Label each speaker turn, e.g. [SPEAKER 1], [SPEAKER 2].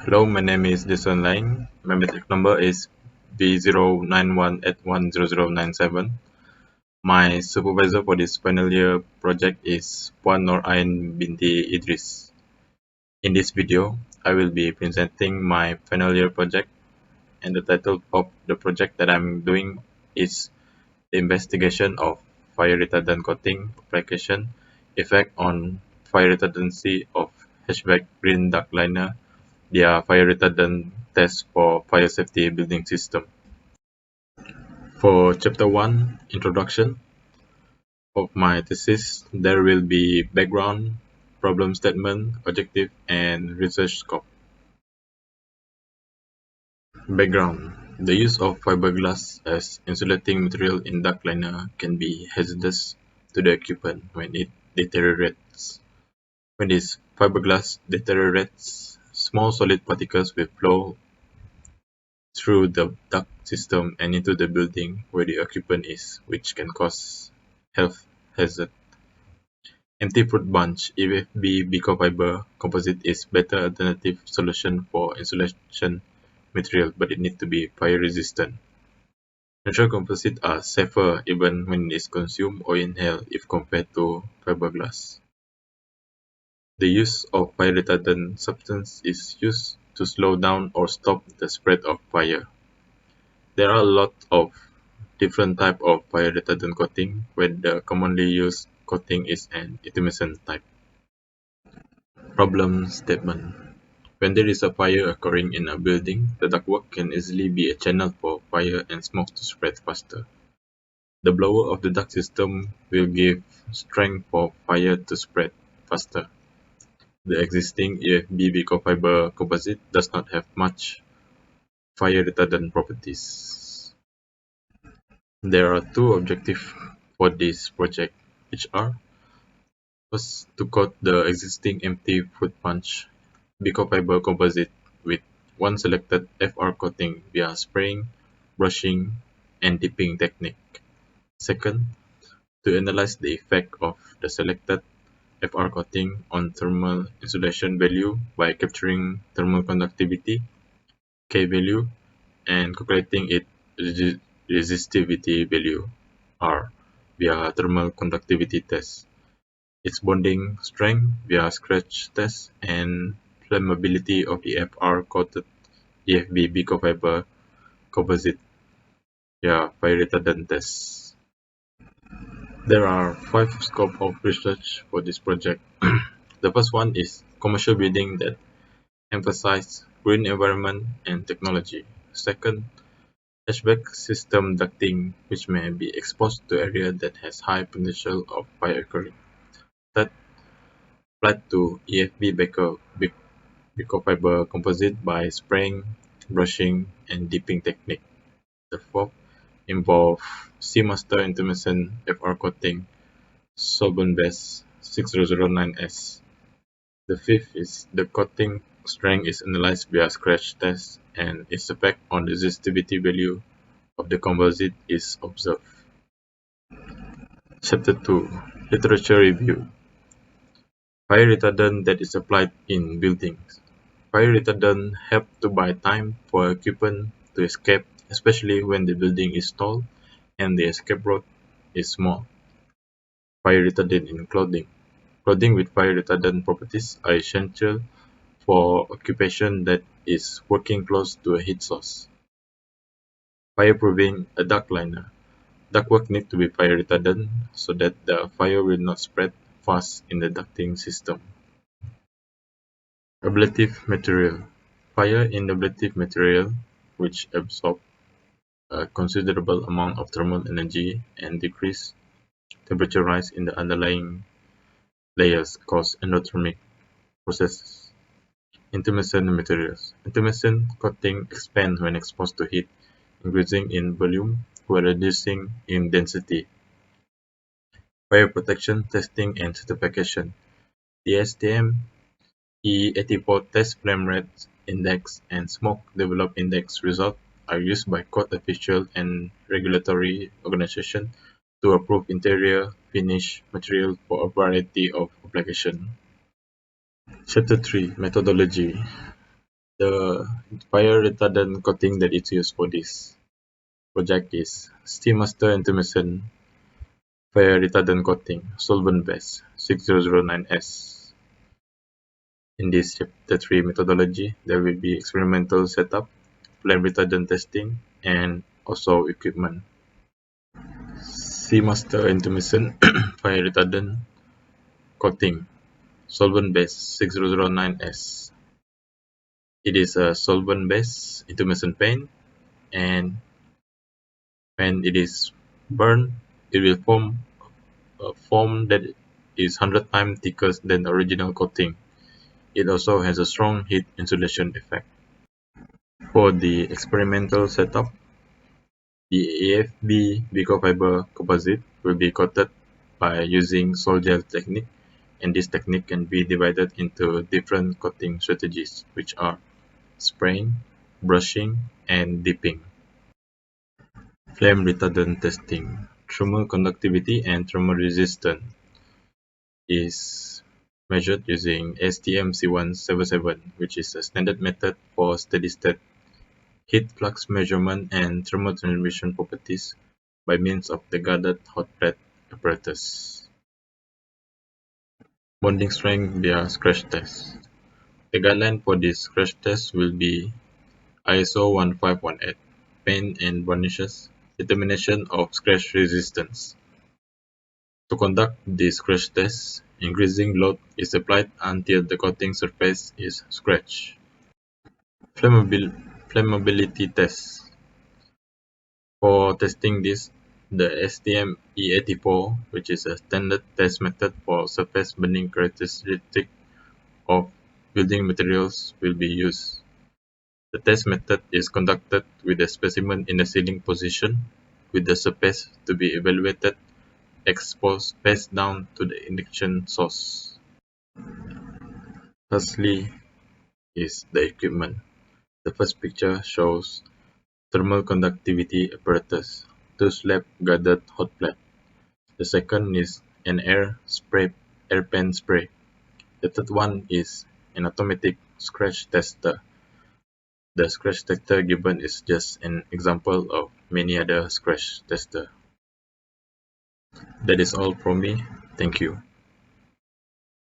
[SPEAKER 1] Hello, my name is Laing. My metric number is B091810097. My supervisor for this final year project is Puan Nur Ain binti Idris. In this video, I will be presenting my final year project, and the title of the project that I'm doing is the investigation of fire retardant coating application effect on fire retardancy of hatchback green duct liner via fire retardant test for fire safety building system. For chapter 1, introduction of my thesis, there will be background, problem statement, objective, and research scope. Background. The use of fiberglass as insulating material in duct liner can be hazardous to the occupant when it deteriorates. When this fiberglass deteriorates, small solid particles will flow through the duct system and into the building where the occupant is, which can cause health hazard. Empty fruit bunch EFB Bicofiber composite is better alternative solution for insulation material, but it needs to be fire resistant. Natural composites are safer even when it is consumed or inhaled if compared to fiberglass. The use of fire retardant substance is used to slow down or stop the spread of fire. There are a lot of different types of fire retardant coating, where the commonly used coating is an intumescent type. Problem statement. When there is a fire occurring in a building, the ductwork can easily be a channel for fire and smoke to spread faster. The blower of the duct system will give strength for fire to spread faster. The existing EFB Bicofiber composite does not have much fire retardant properties. There are two objectives for this project, which are: first, to coat the existing empty fruit punch Bicofiber composite with one selected FR coating via spraying, brushing, and dipping technique. Second, to analyze the effect of the selected FR coating on thermal insulation value by capturing thermal conductivity K value and calculating its resistivity value R via thermal conductivity test, its bonding strength via scratch test, and flammability of the FR coated EFB Bicofiber composite via fire retardant test. There are 5 scopes of research for this project. The first one is commercial building that emphasize green environment and technology. Second, hatchback system ducting, which may be exposed to area that has high potential of fire occurring. Third, applied to EFB Bicofiber composite by spraying, brushing, and dipping technique. The fourth involve Seamaster intumescent FR coating solvent-based 6009S. The fifth is the coating strength is analyzed via scratch test and its effect on resistivity value of the composite is observed. Chapter 2, Literature Review. Fire retardant that is applied in buildings. Fire retardant help to buy time for occupant to escape, especially when the building is tall and the escape route is small. Fire retardant in clothing. Clothing with fire retardant properties are essential for occupation that is working close to a heat source. Fireproofing a duct liner. Ductwork needs to be fire retardant so that the fire will not spread fast in the ducting system. Ablative material. Fire in ablative material, which absorb a considerable amount of thermal energy and decrease temperature rise in the underlying layers, cause endothermic processes. Intumescent materials. Intumescent coating expand when exposed to heat, increasing in volume while reducing in density. Fire protection testing and certification. The STM E84 test flame rate index and smoke development index results are used by court official and regulatory organizations to approve interior finish material for a variety of applications. Chapter 3, Methodology. The fire retardant coating that is used for this project is Steamaster Intumescent Fire Retardant Coating Solvent Base 6009S. In this Chapter 3 methodology, there will be experimental setup, flame retardant testing, and also equipment. Seamaster Intumescent Fire Retardant Coating Solvent Base 6009S. It is a solvent-based intumescent paint, and when it is burned, it will form a foam that is 100 times thicker than the original coating. It also has a strong heat insulation effect. For the experimental setup, the AFB Vicofiber composite will be coated by using sol gel technique, and this technique can be divided into different coating strategies, which are spraying, brushing, and dipping. Flame retardant testing. Thermal conductivity and thermal resistance is measured using STM C177, which is a standard method for steady-state heat flux measurement and thermal transmission properties by means of the guarded hot plate apparatus. Bonding strength via scratch test. The guideline for this scratch test will be ISO 1518, paint and varnishes, determination of scratch resistance. To conduct this scratch test, increasing load is applied until the coating surface is scratched. Flammability test. For testing this, the STM E84, which is a standard test method for surface burning characteristic of building materials, will be used. The test method is conducted with a specimen in the sealing position, with the surface to be evaluated exposed face down to the ignition source. Firstly is the equipment. The first picture shows thermal conductivity apparatus, two slab guarded hot plate. The second is an air pen spray. The third one is an automatic scratch tester. The scratch tester given is just an example of many other scratch tester. That is all from me. Thank you.